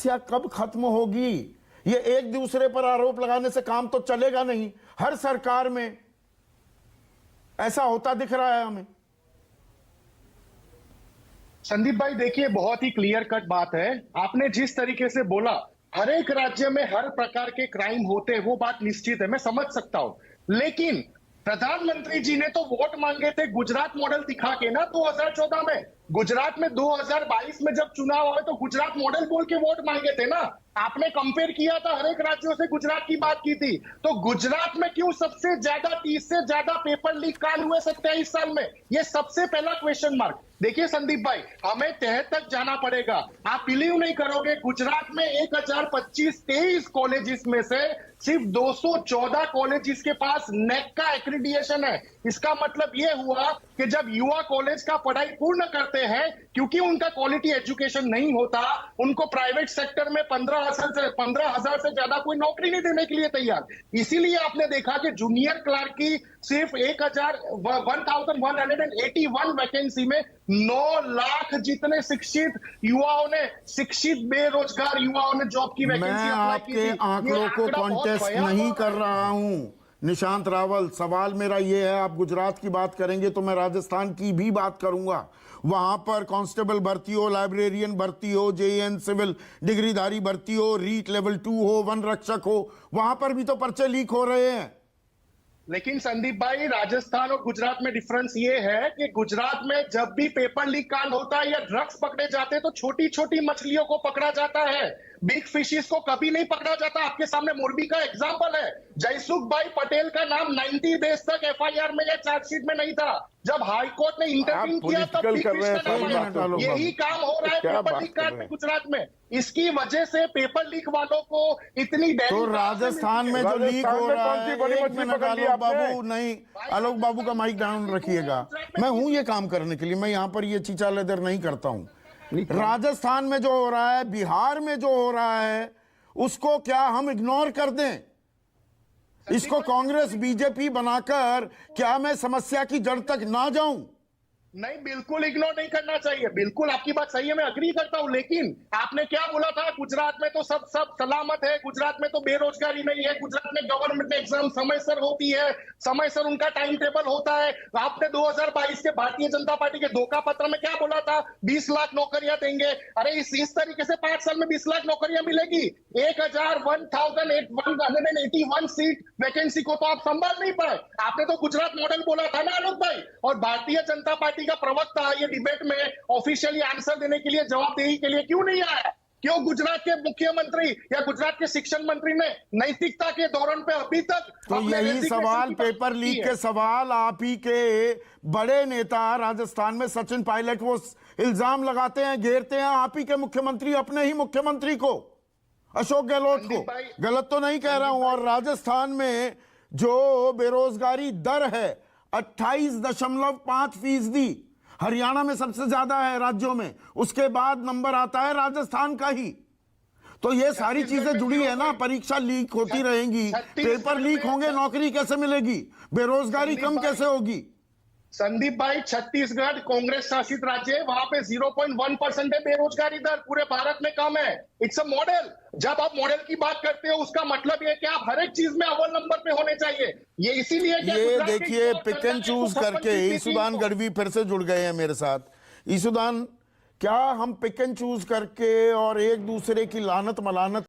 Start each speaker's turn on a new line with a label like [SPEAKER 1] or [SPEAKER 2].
[SPEAKER 1] समस्या कब खत्म होगी? ये एक दूसरे पर आरोप लगाने से काम तो चलेगा नहीं। हर सरकार में ऐसा होता दिख रहा है हमें।
[SPEAKER 2] संदीप भाई देखिए, बहुत ही क्लियर कट बात है। आपने जिस तरीके से बोला, हर एक राज्य में हर प्रकार के क्राइम होते हैं, वो बात निश्चित है, मैं समझ सकता हूं। लेकिन प्रधानमंत्री जी ने तो वोट मांगे थे गुजरात मॉडल दिखा के ना 2014 में। गुजरात में 2022 में जब चुनाव हुए तो गुजरात मॉडल बोल के वोट मांगे थे ना। आपने कंपेयर किया था, हर एक राज्यों से गुजरात की बात की थी। तो गुजरात में क्यों सबसे ज्यादा 30 से ज्यादा पेपर लीक कांड हुए 27 साल में? ये सबसे पहला क्वेश्चन मार्क। देखिए संदीप भाई, हमें तह तक जाना पड़ेगा। आप बिलीव नहीं करोगे, गुजरात में 1025-23 कॉलेजेस में से सिर्फ 214 कॉलेजेस के पास नेक का एक्रीडिएशन है। इसका मतलब यह हुआ कि जब युवा कॉलेज का पढ़ाई पूर्ण करते हैं, क्योंकि उनका क्वालिटी एजुकेशन नहीं होता, उनको प्राइवेट सेक्टर में 15,000 से ज्यादा कोई नौकरी नहीं देने के लिए तैयार। इसीलिए आपने देखा कि जूनियर क्लर्क की सिर्फ 1181 वैकेंसी में 9 लाख जितने शिक्षित युवाओं ने, शिक्षित बेरोजगार युवाओं ने जॉब की वैकेंसी
[SPEAKER 1] मैं
[SPEAKER 2] अप्लाई की थी।
[SPEAKER 1] आपके आंकड़ों को कॉन्टेस्ट नहीं कर रहा हूं निशांत रावल। सवाल मेरा यह है, आप गुजरात की बात करेंगे तो मैं राजस्थान की भी बात करूंगा। वहां पर कांस्टेबल भर्ती हो, लाइब्रेरियन भर्ती हो, जेएन सिविल डिग्रीधारी भर्ती हो, रीट लेवल 2 हो, वन रक्षक हो, वहां पर भी तो पर्चे लीक हो रहे हैं।
[SPEAKER 2] लेकिन संदीप भाई, राजस्थान और गुजरात में डिफरेंस ये है कि गुजरात में जब भी पेपर लीक कांड होता है या ड्रग्स पकड़े जाते हैं तो छोटी छोटी मछलियों को पकड़ा जाता है, बिग फिशेस को कभी नहीं पकड़ा जाता। आपके सामने मोरबी का एग्जांपल है। जयसुख भाई पटेल का नाम 90 डेज तक एफआईआर में या चार्जशीट में नहीं था। जब हाई कोर्ट ने इंटरवीन किया तब बिग फिश का नाम आया। यही काम हो रहा है पेपर लीक कांड में गुजरात में। इसकी वजह से पेपर लीक वालों को इतनी
[SPEAKER 1] तो राजस्थान में जो लीक हो रहा है, एक मिनट आलोक बाबू, नहीं आलोक बाबू का माइक डाउन रखिएगा। मैं हूं ये काम करने के लिए, मैं यहां पर ये चीचा लेदर नहीं करता हूं। राजस्थान में जो हो रहा है, बिहार में जो हो रहा है, उसको क्या हम इग्नोर कर दें? इसको कांग्रेस बीजेपी बनाकर क्या मैं समस्या की जड़ तक ना जाऊं?
[SPEAKER 2] नहीं, बिल्कुल इग्नोर नहीं करना चाहिए। बिल्कुल आपकी बात सही है, मैं अग्री करता हूं। लेकिन आपने क्या बोला था, गुजरात में तो सब सलामत है, गुजरात में तो बेरोजगारी नहीं है, गुजरात में गवर्नमेंट एग्जाम समयसर होती है, समयसर उनका टाइम टेबल होता है। आपने 2022 के भारतीय जनता पार्टी के धोखा पत्र में क्या बोला था, 20 लाख नौकरियां देंगे। अरे इस तरीके से 5 साल में 20 लाख नौकरियां मिलेगी? 1181 सीट वैकेंसी को तो आप संभाल नहीं पाए। आपने तो गुजरात मॉडल बोला था ना आलोक भाई। और भारतीय जनता पार्टी का प्रवक्ता ये डिबेट में ऑफिशियली आंसर देने के लिए, जवाबदेही के लिए क्यों नहीं आया? क्यों गुजरात के मुख्यमंत्री या गुजरात के शिक्षण मंत्री ने नैतिकता के धोरण पे अभी तक?
[SPEAKER 1] तो यही सवाल, पेपर लीक के सवाल आप ही के बड़े नेता राजस्थान में सचिन पायलट वो इल्जाम लगाते हैं, घेरते हैं आप ही के मुख्यमंत्री, अपने ही मुख्यमंत्री को, अशोक गहलोत को। गलत तो नहीं कह रहा हूं। और राजस्थान में जो बेरोजगारी दर है 28.5%, हरियाणा में सबसे ज्यादा है राज्यों में, उसके बाद नंबर आता है राजस्थान का ही। तो ये सारी चीजें जुड़ी है ना। परीक्षा लीक होती रहेंगी, पेपर लीक होंगे, नौकरी कैसे मिलेगी, बेरोजगारी कम कैसे होगी?
[SPEAKER 2] संदीप भाई, छत्तीसगढ़ कांग्रेस शासित राज्य है, वहां पे 0.1% है बेरोजगारी दर, पूरे भारत में कम है। It's a model. जब आप मॉडल की बात करते हो उसका मतलब ये कि आप हर एक चीज में अव्वल नंबर पे होने चाहिए। ये इसीलिए
[SPEAKER 1] ये देखिए, पिक एंड चूज करके ईसुदान गढ़वी फिर से जुड़ गए हैं मेरे साथ। ईसुदान, क्या हम पिक एंड चूज करके और एक दूसरे की लानत मलानत